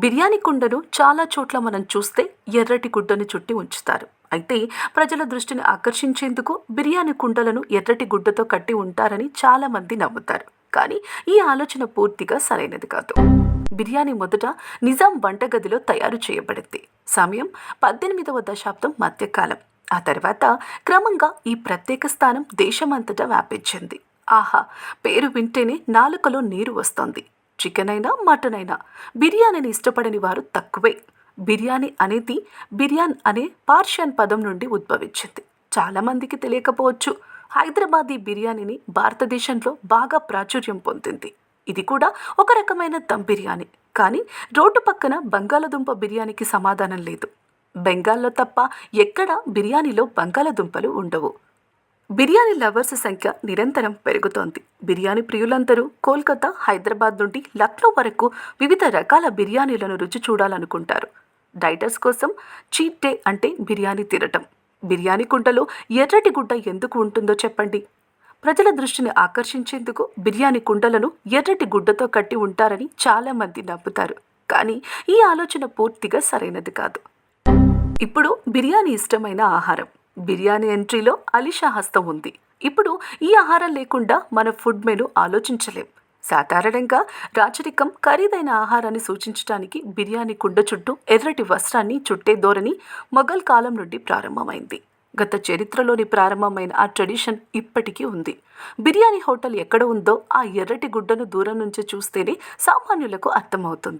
బిర్యానీ కుండను చాలా చోట్ల మనం చూస్తే ఎర్రటి గుడ్డను చుట్టి ఉంచుతారు. అయితే ప్రజల దృష్టిని ఆకర్షించేందుకు బిర్యానీ కుండలను ఎర్రటి గుడ్డతో కట్టి ఉంటారని చాలా మంది నమ్ముతారు. కానీ ఈ ఆలోచన పూర్తిగా సరైనది కాదు. బిర్యానీ మొదట నిజాం వంటగదిలో తయారు చేయబడింది. సమయం 18వ దశాబ్దం మధ్యకాలం. ఆ తర్వాత క్రమంగా ఈ ప్రత్యేక స్థానం దేశమంతటా వ్యాపించింది. ఆహా, పేరు వింటేనే నాలుకలో నీరు వస్తోంది. చికెన్ అయినా మటన్ అయినా బిర్యానీని ఇష్టపడని వారు తక్కువే. బిర్యానీ అనేది బిర్యాన్ అనే పార్షియన్ పదం నుండి ఉద్భవించింది. చాలామందికి తెలియకపోవచ్చు, హైదరాబాదీ బిర్యానీని భారతదేశంలో బాగా ప్రాచుర్యం పొందింది. ఇది కూడా ఒక రకమైన దమ్ బిర్యానీ. కానీ రోడ్డు పక్కన బంగాళదుంప బిర్యానీకి సమాధానం లేదు. బెంగాల్లో తప్ప ఎక్కడా బిర్యానీలో బంగాళదుంపలు ఉండవు. బిర్యానీ లవర్స్ సంఖ్య నిరంతరం పెరుగుతోంది. బిర్యానీ ప్రియులందరూ కోల్కతా, హైదరాబాద్ నుండి లక్నో వరకు వివిధ రకాల బిర్యానీలను రుచి చూడాలనుకుంటారు. డైటర్స్ కోసం చీట్ డే అంటే బిర్యానీ తినటం. బిర్యానీ కుంటలో ఎర్రటి గుడ్డ ఎందుకు ఉంటుందో చెప్పండి. ప్రజల దృష్టిని ఆకర్షించేందుకు బిర్యానీ కుండలను ఎర్రటి గుడ్డతో కట్టి ఉంటారని చాలామంది నమ్ముతారు. కానీ ఈ ఆలోచన పూర్తిగా సరైనది కాదు. ఇప్పుడు బిర్యానీ ఇష్టమైన ఆహారం. బిర్యానీ ఎంట్రీలో అలీషా హస్తం ఉంది. ఇప్పుడు ఈ ఆహారం లేకుండా మన ఫుడ్ మెను ఆలోచించలేం. సాధారణంగా రాచరికం, ఖరీదైన ఆహారాన్ని సూచించడానికి బిర్యానీ కుండ చుట్టూ ఎర్రటి వస్త్రాన్ని చుట్టే ధోరణి మొఘల్ కాలం నుండి ప్రారంభమైంది. గత చరిత్రలోని ప్రారంభమైన ఆ ట్రెడిషన్ ఇప్పటికీ ఉంది. బిర్యానీ హోటల్ ఎక్కడ ఉందో ఆ ఎర్రటి గుడ్డను దూరం నుంచి చూస్తేనే సామాన్యులకు అర్థమవుతుంది.